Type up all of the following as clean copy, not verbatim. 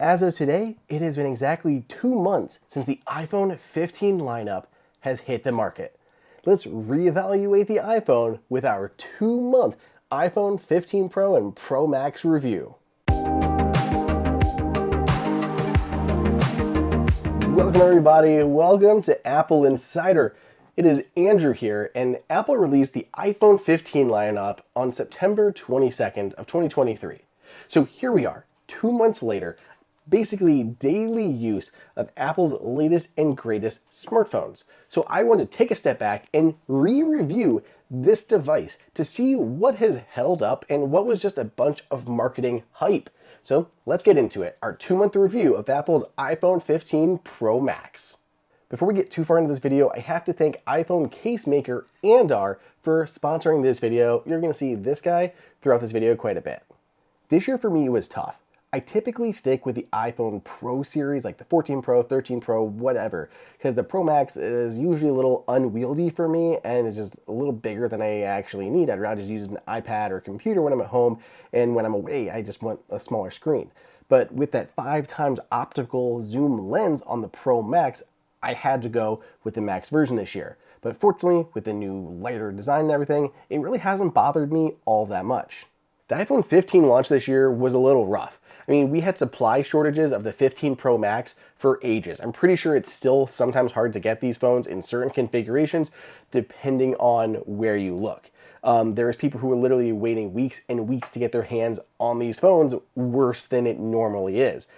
As of today, it has been exactly 2 months since the iPhone 15 lineup has hit the market. Let's reevaluate the iPhone with our 2-month iPhone 15 Pro and Pro Max review. Welcome everybody, welcome to AppleInsider. It is Andrew here, and Apple released the iPhone 15 lineup on September 22nd of 2023. So here we are, 2 months later, basically daily use of Apple's latest and greatest smartphones. So I want to take a step back and re-review this device to see what has held up and what was just a bunch of marketing hype. So let's get into it, our 2-month review of Apple's iPhone 15 Pro Max. Before we get too far into this video, I have to thank iPhone case maker Andar for sponsoring this video. You're going to see this guy throughout this video quite a bit. This year for me was tough. I typically stick with the iPhone Pro series, like the 14 Pro, 13 Pro, whatever, because the Pro Max is usually a little unwieldy for me and it's just a little bigger than I actually need. I'd rather just use an iPad or computer when I'm at home, and when I'm away, I just want a smaller screen. But with that 5x optical zoom lens on the Pro Max, I had to go with the Max version this year. But fortunately, with the new lighter design and everything, it really hasn't bothered me all that much. The iPhone 15 launch this year was a little rough. I mean, we had supply shortages of the 15 Pro Max for ages. I'm pretty sure it's still sometimes hard to get these phones in certain configurations, depending on where you look. There's people who are literally waiting weeks and weeks to get their hands on these phones, worse than it normally is,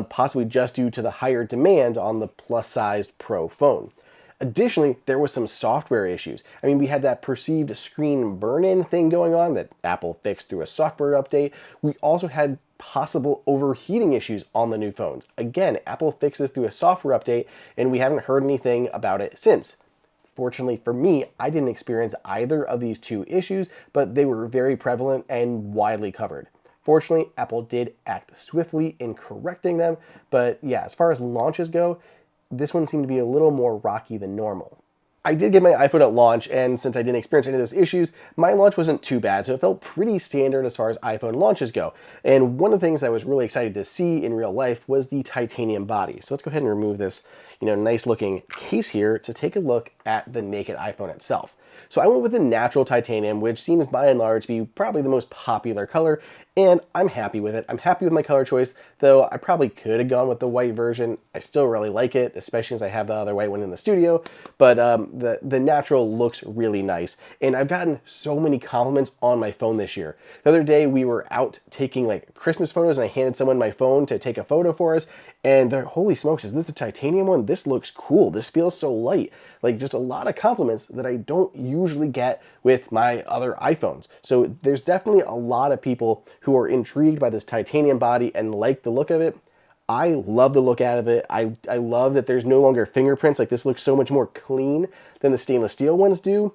possibly just due to the higher demand on the plus-sized Pro phone. Additionally, there was some software issues. I mean, we had that perceived screen burn-in thing going on that Apple fixed through a software update. We also had possible overheating issues on the new phones. Again, Apple fixed this through a software update, and we haven't heard anything about it since. Fortunately for me, I didn't experience either of these two issues, but they were very prevalent and widely covered. Fortunately, Apple did act swiftly in correcting them, but yeah, as far as launches go, this one seemed to be a little more rocky than normal. I did get my iPhone at launch, and since I didn't experience any of those issues, my launch wasn't too bad, so it felt pretty standard as far as iPhone launches go. And one of the things I was really excited to see in real life was the titanium body. So let's go ahead and remove this, nice looking case here to take a look at the naked iPhone itself. So I went with the natural titanium, which seems by and large to be probably the most popular color, and I'm happy with it. I'm happy with my color choice, though I probably could have gone with the white version. I still really like it, especially as I have the other white one in the studio, but the natural looks really nice. And I've gotten so many compliments on my phone this year. The other day we were out taking like Christmas photos, and I handed someone my phone to take a photo for us, and they're, holy smokes, is this a titanium one? This looks cool. This feels so light. Like, just a lot of compliments that I don't usually get with my other iPhones. So there's definitely a lot of people who are intrigued by this titanium body and like the look of it. I love the look out of it. I love that there's no longer fingerprints. Like, this looks so much more clean than the stainless steel ones do.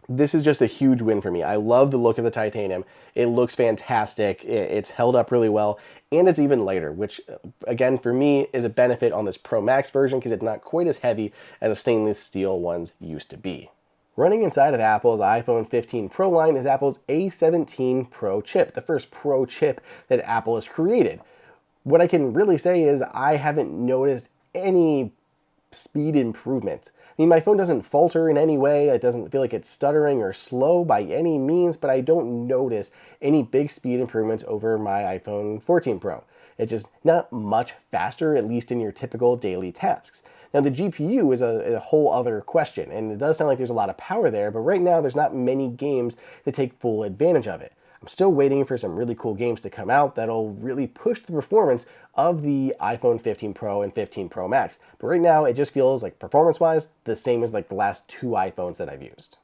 This is just a huge win for me. I love the look of the titanium. It looks fantastic. It's held up really well, and it's even lighter, which again for me is a benefit on this Pro Max version because it's not quite as heavy as the stainless steel ones used to be. Running inside of Apple's iPhone 15 Pro line is Apple's A17 Pro chip, the first Pro chip that Apple has created. What I can really say is I haven't noticed any speed improvements. I mean, my phone doesn't falter in any way. It doesn't feel like it's stuttering or slow by any means, but I don't notice any big speed improvements over my iPhone 14 Pro. It's just not much faster, at least in your typical daily tasks. Now, the GPU is a whole other question, and it does sound like there's a lot of power there, but right now there's not many games that take full advantage of it. I'm still waiting for some really cool games to come out that'll really push the performance of the iPhone 15 Pro and 15 Pro Max. But right now, it just feels like performance-wise, the same as like the last 2 iPhones that I've used.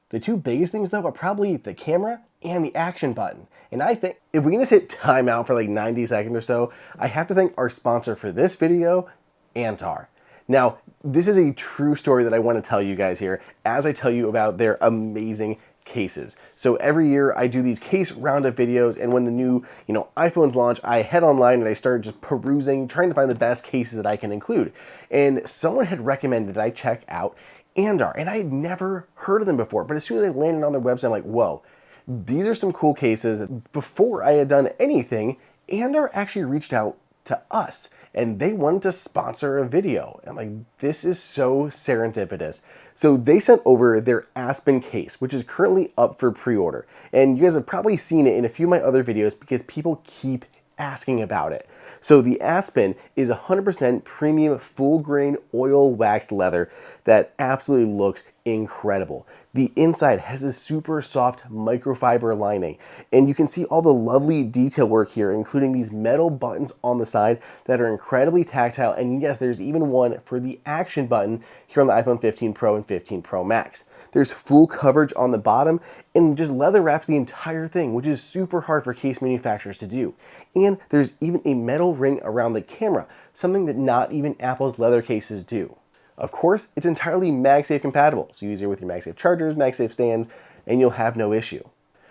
The 2 biggest things though are probably the camera and the action button. And I think if we can just hit timeout for like 90 seconds or so, I have to thank our sponsor for this video, Andar. Now, this is a true story that I want to tell you guys here as I tell you about their amazing cases. So every year I do these case roundup videos, and when the new, iPhones launch, I head online and I start just perusing, trying to find the best cases that I can include. And someone had recommended that I check out Andar, and I had never heard of them before, but as soon as I landed on their website, I'm like, whoa, these are some cool cases. Before I had done anything, Andar actually reached out to us, and they wanted to sponsor a video. And I'm like, this is so serendipitous. So they sent over their Aspen case, which is currently up for pre-order. And you guys have probably seen it in a few of my other videos because people keep asking about it. So the Aspen is 100% premium full grain oil waxed leather that absolutely looks incredible. The inside has a super soft microfiber lining, and you can see all the lovely detail work here, including these metal buttons on the side that are incredibly tactile. And yes, there's even one for the action button here on the iPhone 15 Pro and 15 Pro Max. There's full coverage on the bottom and just leather wraps the entire thing, which is super hard for case manufacturers to do. And there's even a metal ring around the camera, something that not even Apple's leather cases do. Of course, it's entirely MagSafe compatible, so use it with your MagSafe chargers, MagSafe stands, and you'll have no issue.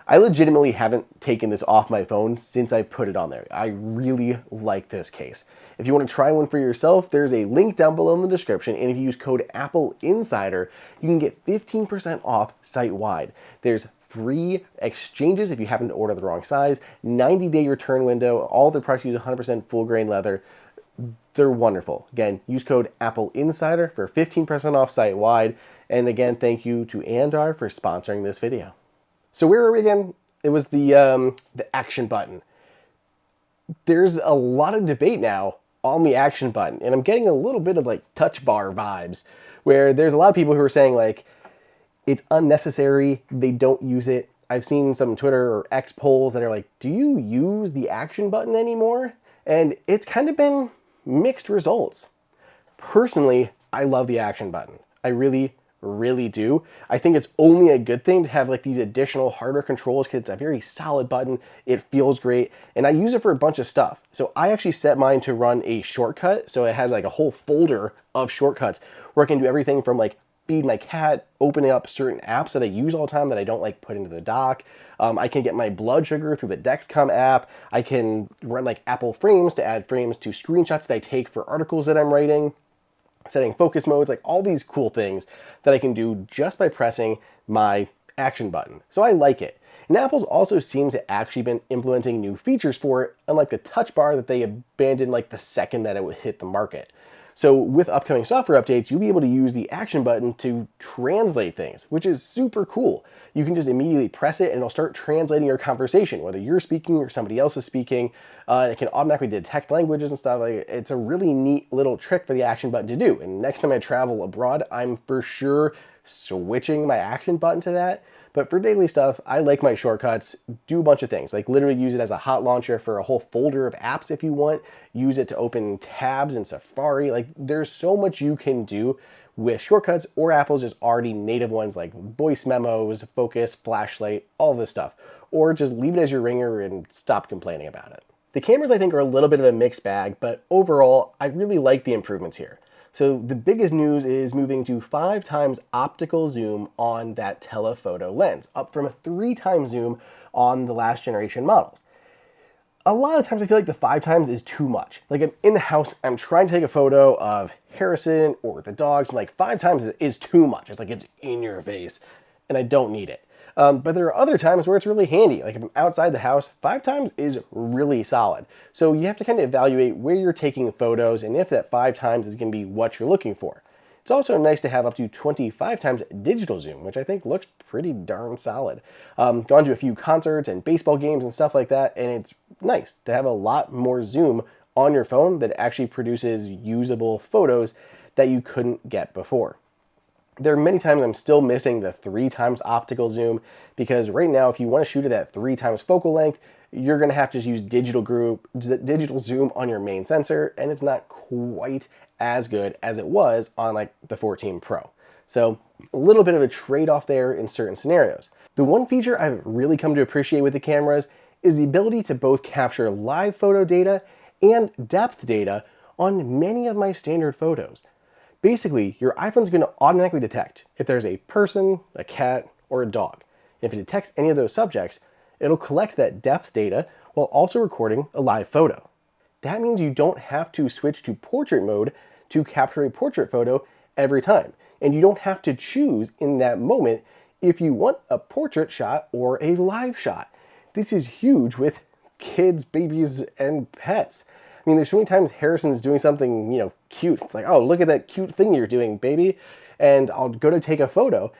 I legitimately haven't taken this off my phone since I put it on there. I really like this case. If you want to try one for yourself, there's a link down below in the description, and if you use code AppleInsider, you can get 15% off site-wide. There's free exchanges if you happen to order the wrong size, 90-day return window, all the products use 100% full grain leather. They're wonderful. Again, use code AppleInsider for 15% off site-wide. And again, thank you to Andar for sponsoring this video. So where are we again? It was the action button. There's a lot of debate now on the action button, and I'm getting a little bit of like touch bar vibes, where there's a lot of people who are saying like, it's unnecessary, they don't use it. I've seen some Twitter or X polls that are like, do you use the action button anymore? And it's kind of been mixed results. Personally, I love the action button. I really do. I think it's only a good thing to have like these additional hardware controls because it's a very solid button. It feels great, and I use it for a bunch of stuff. So I actually set mine to run a shortcut, so it has like a whole folder of shortcuts where I can do everything from like feed my cat, opening up certain apps that I use all the time that I don't like put into the dock. I can get my blood sugar through the Dexcom app. I can run like Apple Frames to add frames to screenshots that I take for articles that I'm writing, setting focus modes, like all these cool things that I can do just by pressing my action button. So I like it. And Apple's also seems to actually been implementing new features for it, unlike the touch bar that they abandoned like the second that it would hit the market. So with upcoming software updates, you'll be able to use the action button to translate things, which is super cool. You can just immediately press it and it'll start translating your conversation, whether you're speaking or somebody else is speaking. It can automatically detect languages and stuff. Like, it's a really neat little trick for the action button to do. And next time I travel abroad, I'm for sure switching my action button to that. But for daily stuff, I like my shortcuts, do a bunch of things, like literally use it as a hot launcher for a whole folder of apps if you want, use it to open tabs in Safari. Like, there's so much you can do with shortcuts, or Apple's just already native ones like voice memos, focus, flashlight, all this stuff. Or just leave it as your ringer and stop complaining about it. The cameras I think are a little bit of a mixed bag, but overall, I really like the improvements here. So the biggest news is moving to 5 times optical zoom on that telephoto lens, up from a 3 times zoom on the last generation models. A lot of times I feel like the 5 times is too much. Like, I'm in the house, I'm trying to take a photo of Harrison or the dogs, and like 5 times is too much. It's like it's in your face, and I don't need it. But there are other times where it's really handy. Like if I'm outside the house, 5 times is really solid. So you have to kind of evaluate where you're taking photos and if that 5 times is going to be what you're looking for. It's also nice to have up to 25 times digital zoom, which I think looks pretty darn solid. Gone to a few concerts and baseball games and stuff like that, and it's nice to have a lot more zoom on your phone that actually produces usable photos that you couldn't get before. There are many times I'm still missing the 3 times optical zoom, because right now if you want to shoot it at 3 times focal length, you're going to have to use digital zoom on your main sensor, and it's not quite as good as it was on like the 14 Pro. So a little bit of a trade-off there in certain scenarios. The one feature I've really come to appreciate with the cameras is the ability to both capture live photo data and depth data on many of my standard photos. Basically, your iPhone's going to automatically detect if there's a person, a cat, or a dog. And if it detects any of those subjects, it'll collect that depth data while also recording a live photo. That means you don't have to switch to portrait mode to capture a portrait photo every time. And you don't have to choose in that moment if you want a portrait shot or a live shot. This is huge with kids, babies, and pets. I mean, there's so many times Harrison's doing something, cute. It's like, oh, look at that cute thing you're doing, baby. And I'll go to take a photo.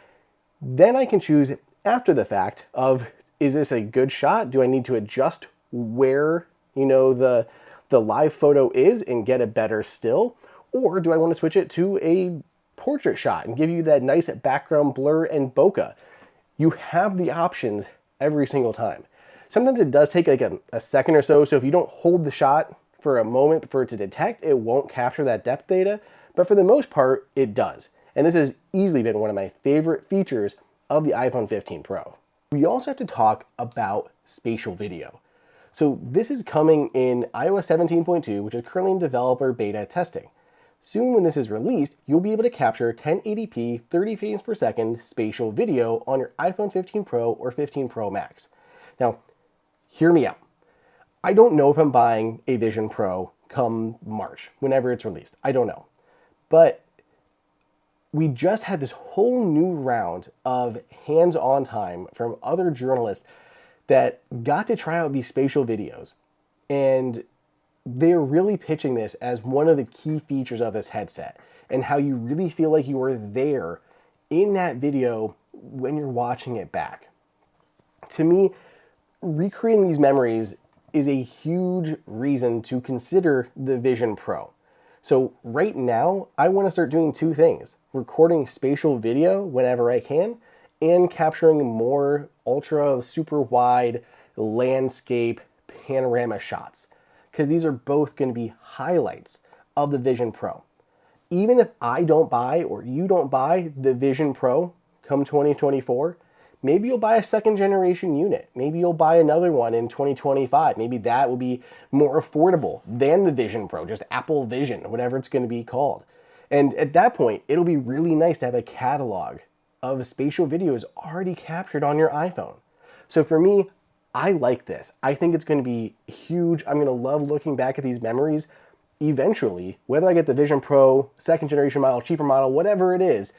Then I can choose after the fact of, is this a good shot? Do I need to adjust where, the live photo is and get a better still? Or do I want to switch it to a portrait shot and give you that nice background blur and bokeh? You have the options every single time. Sometimes it does take like a second or so. So if you don't hold the shot for a moment for it to detect, it won't capture that depth data. But for the most part, it does. And this has easily been one of my favorite features of the iPhone 15 Pro. We also have to talk about spatial video. So this is coming in iOS 17.2, which is currently in developer beta testing. Soon when this is released, you'll be able to capture 1080p 30 frames per second spatial video on your iPhone 15 Pro or 15 Pro Max. Now, hear me out. I don't know if I'm buying a Vision Pro come March, whenever it's released. I don't know. But we just had this whole new round of hands-on time from other journalists that got to try out these spatial videos. And they're really pitching this as one of the key features of this headset and how you really feel like you are there in that video when you're watching it back. To me, recreating these memories is a huge reason to consider the Vision Pro. So right now, I want to start doing two things: recording spatial video whenever I can and capturing more ultra super wide landscape panorama shots, because these are both going to be highlights of the Vision Pro. Even if I don't buy or you don't buy the Vision Pro come 2024, maybe you'll buy a second generation unit. Maybe you'll buy another one in 2025. Maybe that will be more affordable than the Vision Pro, just Apple Vision, whatever it's going to be called. And at that point, it'll be really nice to have a catalog of spatial videos already captured on your iPhone. So for me, I like this. I think it's going to be huge. I'm going to love looking back at these memories eventually, whether I get the Vision Pro, second generation model, cheaper model, whatever it is,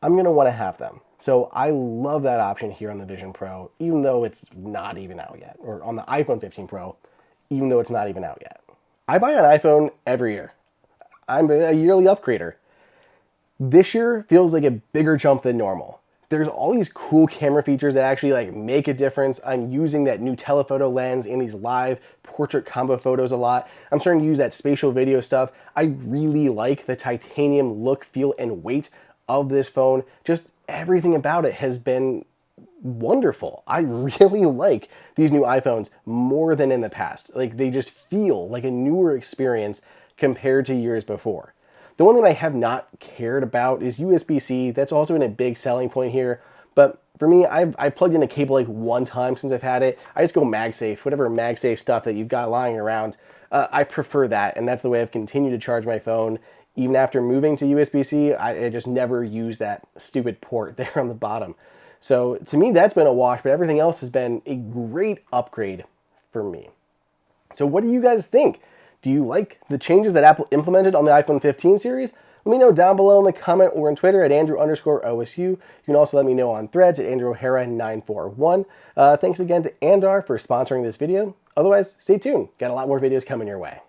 I'm going to want to have them. So I love that option here on the Vision Pro, even though it's not even out yet, or on the iPhone 15 Pro, even though it's not even out yet. I buy an iPhone every year. I'm a yearly upgrader. This year feels like a bigger jump than normal. There's all these cool camera features that actually make a difference. I'm using that new telephoto lens and these live portrait combo photos a lot. I'm starting to use that spatial video stuff. I really like the titanium look, feel, and weight of this phone. Just everything about it has been wonderful. I really like these new iPhones more than in the past. They just feel like a newer experience compared to years before. The one thing I have not cared about is USB-C. That's also been a big selling point here. But for me, I've plugged in a cable one time since I've had it. I just go MagSafe, whatever MagSafe stuff that you've got lying around. I prefer that, and that's the way I've continued to charge my phone. Even after moving to USB-C, I just never used that stupid port there on the bottom. So to me, that's been a wash, but everything else has been a great upgrade for me. So what do you guys think? Do you like the changes that Apple implemented on the iPhone 15 series? Let me know down below in the comment or on Twitter at Andrew_OSU. You can also let me know on Threads at AndrewO'Hara941. Thanks again to Andar for sponsoring this video. Otherwise, stay tuned. Got a lot more videos coming your way.